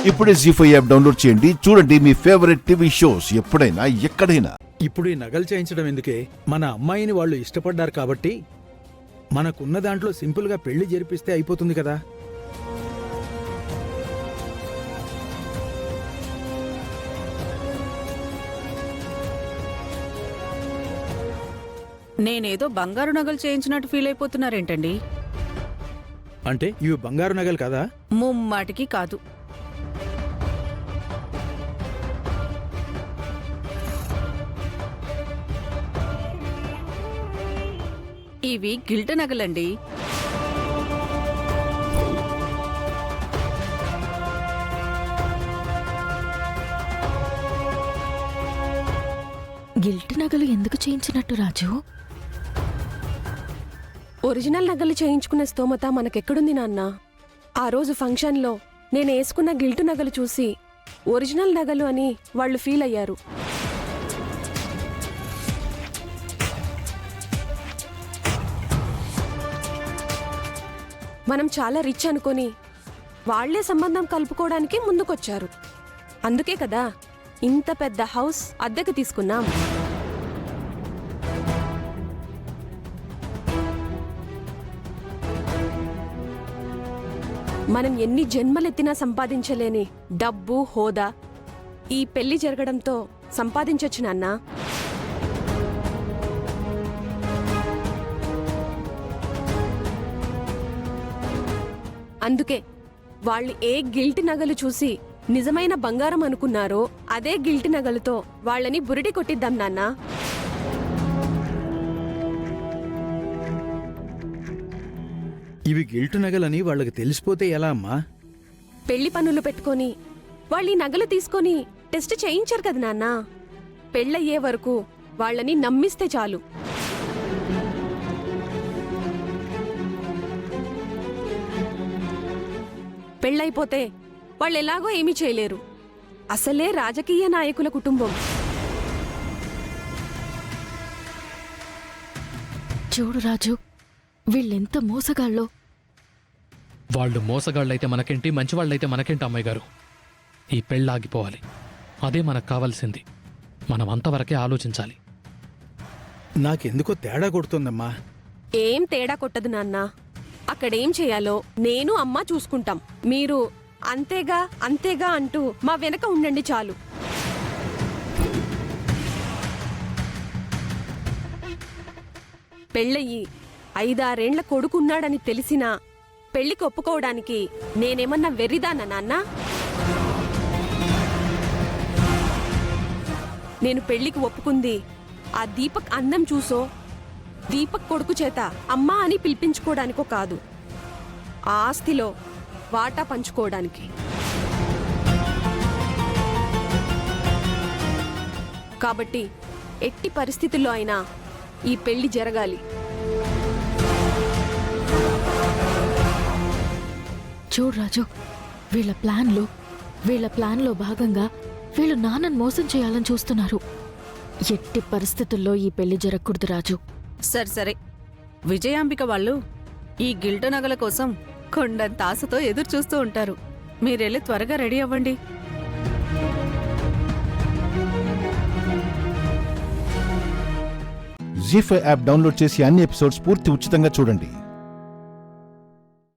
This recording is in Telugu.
ఇప్పుడే జీ5 యాప్ డౌన్లోడ్ చేయండి. చూడండి మీ ఫేవరెట్ టీవీ షోస్ ఎప్పుడైనా ఎక్కడైనా. ఇప్పుడు ఈ నగలు చేయించడం ఎందుకే? మన అమ్మాయిని వాళ్ళు ఇష్టపడ్డారు కాబట్టి మనకున్న దాంట్లో సింపుల్గా పెళ్లి జరిపిస్తే అయిపోతుంది కదా. నేనేదో బంగారు నగలు చేయించినట్టు ఫీల్ అయిపోతున్నారేంటండి? అంటే ఇవి బంగారు నగలు కదా? ముమ్మాటికి కాదు. ఇవి గిల్ట్ నగలండి. గిల్ట్ నగలు ఎందుకు చేయించినట్టు రాజు? ఒరిజినల్ నగలు చేయించుకునే స్తోమత మనకెక్కడుంది నాన్న? ఆ రోజు ఫంక్షన్లో నేను వేసుకున్న గిల్టు నగలు చూసి ఒరిజినల్ నగలు అని వాళ్ళు ఫీల్ అయ్యారు. మనం చాలా రిచ్ అనుకొని వాళ్లే సంబంధం కలుపుకోవడానికి ముందుకొచ్చారు. అందుకే కదా ఇంత పెద్ద హౌస్ అద్దెకు తీసుకున్నాం. మనం ఎన్ని జన్మలెత్తినా సంపాదించలేని డబ్బు, హోదా ఈ పెళ్లి జరగడంతో సంపాదించొచ్చు నాన్నా. అందుకే వాళ్ళు ఏ గిల్ట్ నగలు చూసి నిజమైన బంగారం అనుకున్నారో అదే గిల్ట్ నగలతో వాళ్ళని బురిడి కొట్టిద్దాం నాన్నా. ఇవి గిల్టు నగలని వాళ్ళకి తెలిసిపోతే ఎలా అమ్మా? పెళ్లి పనులు పెట్టుకొని వాళ్ళు ఈ నగలు తీసుకొని టెస్ట్ చేయించారు కదా నాన్నా. పెళ్ళయ్యే వరకు వాళ్ళని నమ్మిస్తే చాలు. పెళ్ళైపోతే వాళ్ళెలాగో ఏమీ చేయలేరు. అసలే రాజకీయ నాయకుల కుటుంబం. చూడు రాజు, వీళ్ళెంత మోసగాళ్ళో. వాళ్ళు మోసగాళ్ళైతే మనకేంటి, మంచివాళ్ళైతే మనకేంటి అమ్మాయి గారు? ఈ పెళ్ళాగిపోవాలి, అదే మనకు కావాల్సింది. మనం అంతవరకే ఆలోచించాలి. నాకెందుకో తేడా కొడుతుందమ్మా. ఏం తేడా కొట్టదు నాన్నా. అక్కడేం చేయాలో నేను అమ్మ చూసుకుంటాం. మీరు అంతేగా అంతేగా అంటూ మా వెనక ఉండండి చాలు. పెళ్ళయ్యి 5-6 ఏళ్ల కొడుకున్నాడని తెలిసినా పెళ్లికి ఒప్పుకోవడానికి నేనేమన్నా వెర్రిదానా నాన్నా? నేను పెళ్లికి ఒప్పుకుంది ఆ దీపక్ అందం చూసో, దీపక్ కొడుకు చేత అమ్మా అని పిలిపించుకోవడానికో కాదు, ఆ ఆస్తిలో వాటా పంచుకోవడానికి. కాబట్టి ఎట్టి పరిస్థితుల్లో అయినా ఈ పెళ్లి జరగాలి. చూడు రాజు, వీళ్ళ ప్లాన్లో భాగంగా వీళ్ళు నాన్నను మోసం చేయాలని చూస్తున్నారు. ఎట్టి పరిస్థితుల్లో ఈ పెళ్లి జరగకూడదు రాజు. సరే, విజయాంబిక వాళ్ళు ఈ గిల్ట్ నగల కోసం కొండంత ఆశతో ఎదురు చూస్తూ ఉంటారు. మీరెళ్ళి త్వరగా రెడీ అవ్వండి. జీ5 యాప్ డౌన్లోడ్ చేసి అన్ని ఎపిసోడ్స్ పూర్తి ఉచితంగా చూడండి.